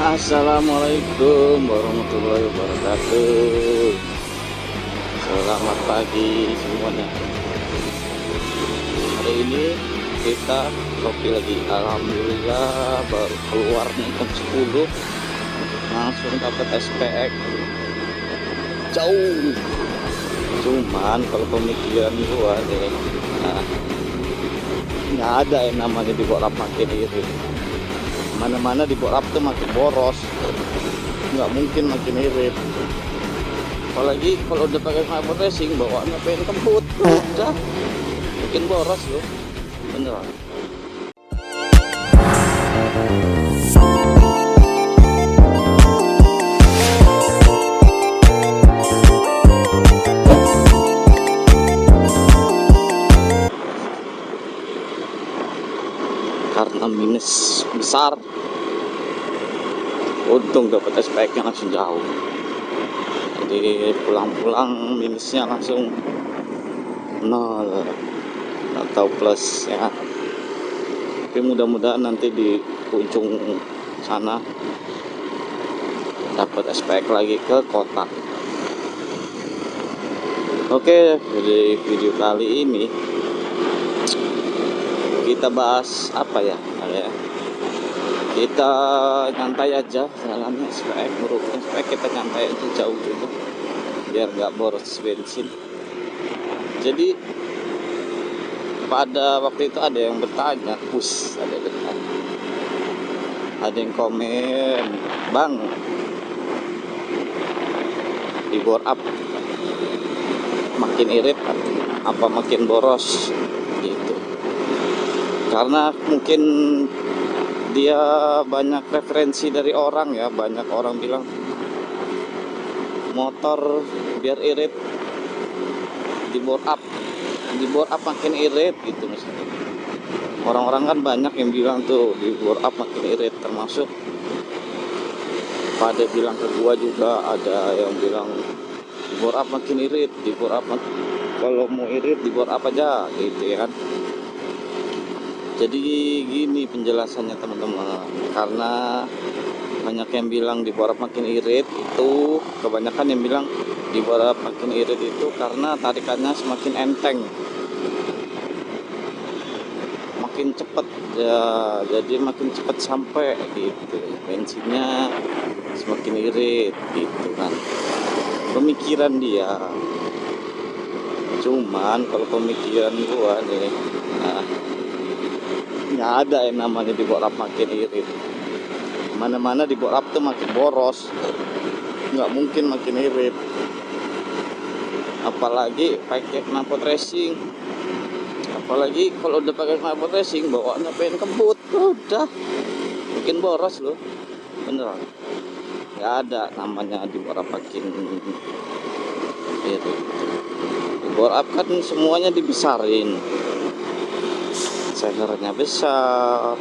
Assalamualaikum warahmatullahi wabarakatuh. Selamat pagi semuanya. Hari ini kita kopi lagi. Alhamdulillah baru keluar nih jam 10 langsung dapat SPX jauh. Cuman kalau pemikiran gua nih, nggak ada yang namanya dibawa makin irit. Mana-mana di borap tuh makin boros, nggak mungkin makin irit. Apalagi kalau udah pakai knalpot racing bawaannya pengen kebut, udah bikin boros loh, beneran. Karena minus besar, untung dapat SPX nya langsung jauh, jadi pulang-pulang minusnya langsung nol atau plus ya. Tapi mudah-mudahan nanti di ujung sana dapat SPX lagi ke kota. Oke, jadi video kali ini kita bahas apa ya? Kita nyantai aja jalannya SPX, merupakan SPX kita nyantai aja jauh gitu biar nggak boros bensin. Jadi pada waktu itu ada yang bertanya, ada yang komen, bang, di bore up makin irit apa makin boros gitu. Karena mungkin dia banyak referensi dari orang ya, banyak orang bilang motor biar irit di bore up makin irit gitu misalnya. Orang-orang kan banyak yang bilang tuh di bore up makin irit, termasuk pada bilang ke gua juga ada yang bilang di bore up makin irit, di bore up kalau mau irit di bore up aja gitu ya kan. Jadi gini penjelasannya teman-teman, karena banyak yang bilang di bore up makin irit itu, kebanyakan yang bilang di bore up makin irit itu karena tarikannya semakin enteng, makin cepet ya, jadi makin cepet sampai gitu, bensinnya semakin irit gitu kan, pemikiran dia. Cuman kalau pemikiran gua nih, nggak ada yang namanya di bore up makin irit. Mana-mana di bore up tuh makin boros, nggak mungkin makin irit. Apalagi pakai knalpot racing, apalagi kalau udah pakai knalpot racing bawaannya pengen kebut, udah bikin boros loh, beneran. Nggak ada namanya di bore up makin irit. Di bore up kan semuanya dibesarin, sehernya besar.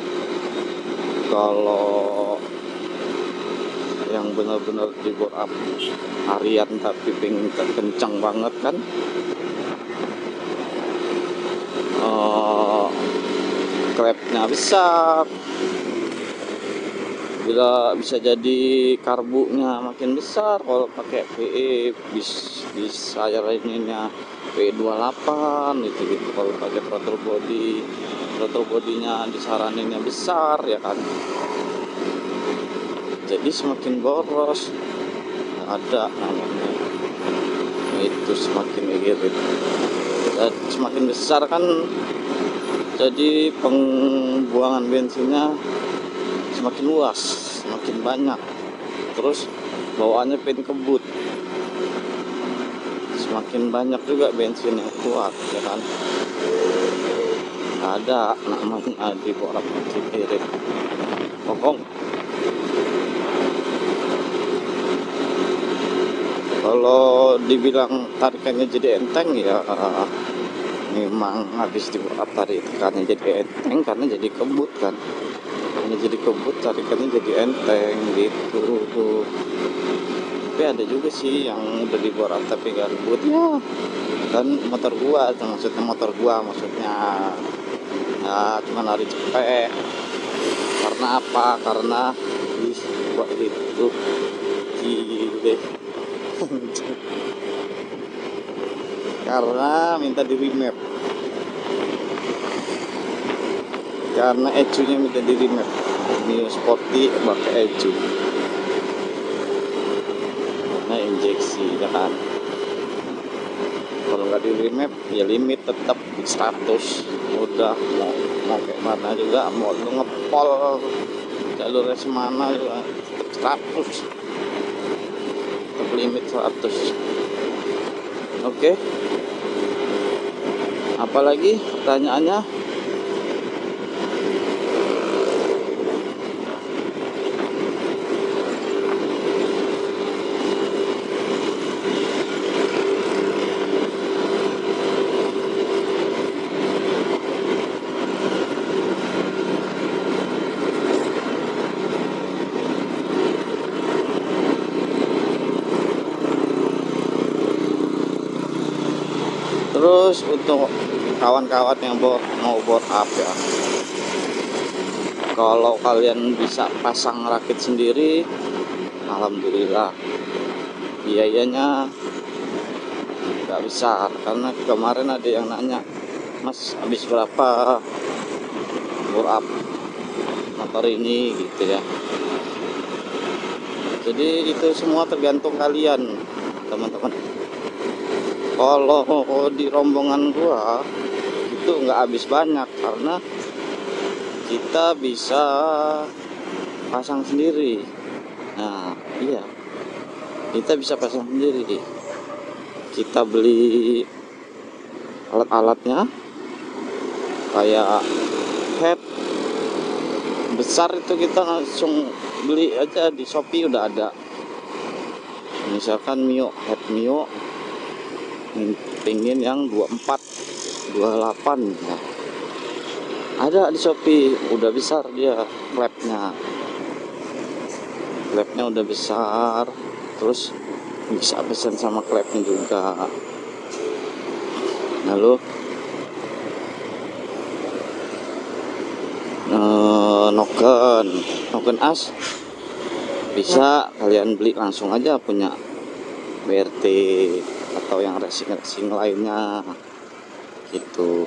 Kalau yang benar-benar di bore up harian tapi pengen kencang banget kan, klepnya besar, bila bisa jadi karbunya makin besar. Kalau pakai PE bisa ininya PE28 gitu. Kalau pakai throttle bodinya disaraninnya besar ya kan, jadi semakin boros. Ada namanya itu semakin irit, dan semakin besar kan, jadi pembuangan bensinnya semakin luas, semakin banyak, terus bawaannya pengen kebut, semakin banyak juga bensin yang keluar ya kan. Ada namanya di bore up makin irit, pokok. Kalau dibilang tarikannya jadi enteng ya, memang habis di bore up tarikannya jadi enteng karena jadi kebut kan, karena jadi kebut tarikannya jadi enteng gitu. Tapi ada juga sih yang udah di bore up tapi gak kebut ya kan, motor gua maksudnya ya cuma lari cepet. Karena apa? Karena itu gile. Karena minta di remap, karena ecunya minta di remap. Mio Sporty pakai ecu, nah injeksi ya kan. Kalau nggak di remap ya limit tetap 100. Udah mau kayak mana juga, mau lu ngepol jalur mana juga tetap 100, tetap limit 100. Oke, apalagi pertanyaannya? Terus untuk kawan-kawan yang mau board up ya, kalau kalian bisa pasang rakit sendiri, alhamdulillah. Biayanya nggak besar, karena kemarin ada yang nanya, Mas habis berapa board up motor ini gitu ya. Jadi itu semua tergantung kalian teman-teman. Kalau di rombongan gua itu nggak habis banyak, karena kita bisa pasang sendiri. Nah iya, kita bisa pasang sendiri. Kita beli alat-alatnya kayak head besar, itu kita langsung beli aja di Shopee, udah ada. Misalkan Mio, head Mio pingin yang 24 28 ya, ada di Shopee, udah besar dia klepnya udah besar, terus bisa pesan sama klepnya juga. Lalu noken as bisa kalian beli langsung aja, punya BRT atau yang racing lainnya gitu.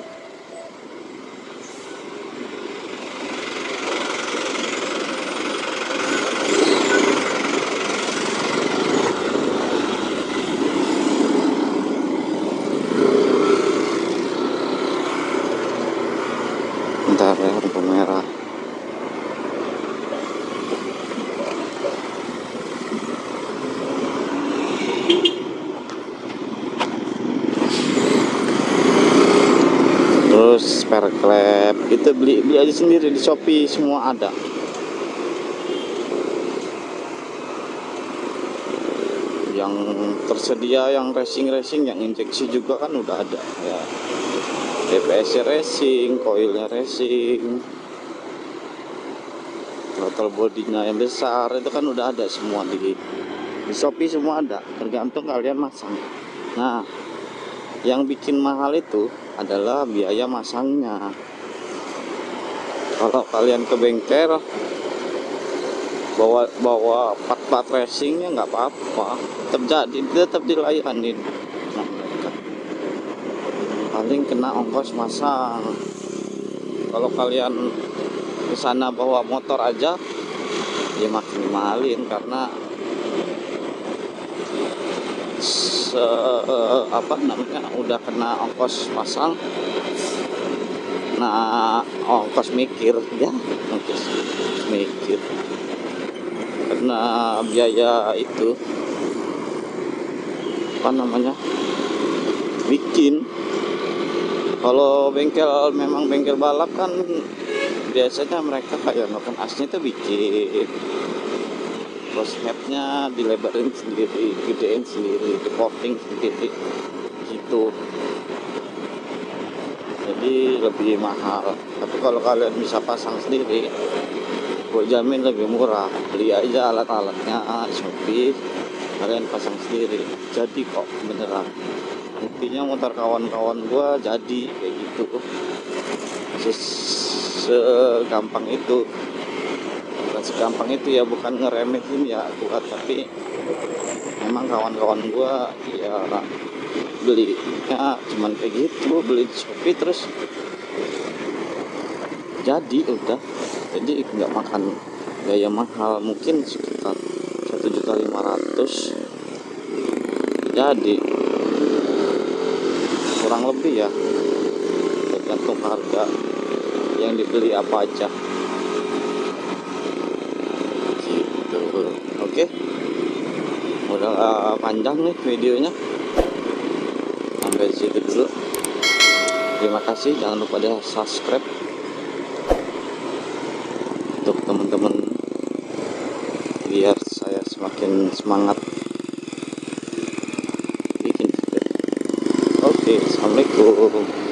Bentar ya, lampu merah. Terus spare klep itu beli aja sendiri di Shopee, semua ada. Yang tersedia yang racing yang injeksi juga kan udah ada ya. DPS racing, koilnya racing, throttle bodinya yang besar, itu kan udah ada semua di Shopee, semua ada, tergantung kalian masang. Nah, yang bikin mahal itu adalah biaya masangnya. Kalau kalian ke bengkel bawa part racingnya nggak apa-apa, tetap dilayanin. Nah, mereka paling kena ongkos masang. Kalau kalian ke sana bawa motor aja ya makin mahalin, karena udah kena ongkos pasang. Nah, ongkos mikir ya, ongkos mikir, karena biaya itu bikin. Kalau memang bengkel balap kan biasanya mereka kayak noken asnya itu bikin, terus headnya dilebarin sendiri, gedein sendiri, diporting sendiri gitu, jadi lebih mahal. Tapi kalau kalian bisa pasang sendiri, gue jamin lebih murah. Beli aja alat-alatnya Shopee, kalian pasang sendiri, jadi kok beneran. Buktinya motor kawan-kawan gue jadi kayak gitu, segampang itu. segampang itu ya, bukan ngeremehin ya gua, tapi memang kawan-kawan gua ya belinya cuman kayak gitu, beli di Shopee terus jadi udah, jadi nggak makan gaya mahal, mungkin sekitar 1.500.000 jadi kurang lebih ya, tergantung harga yang dibeli apa aja gitu. Oke, udah panjang nih videonya, sampai situ dulu. Terima kasih, jangan lupa di subscribe untuk teman-teman biar saya semakin semangat bikin video. Oke, assalamualaikum.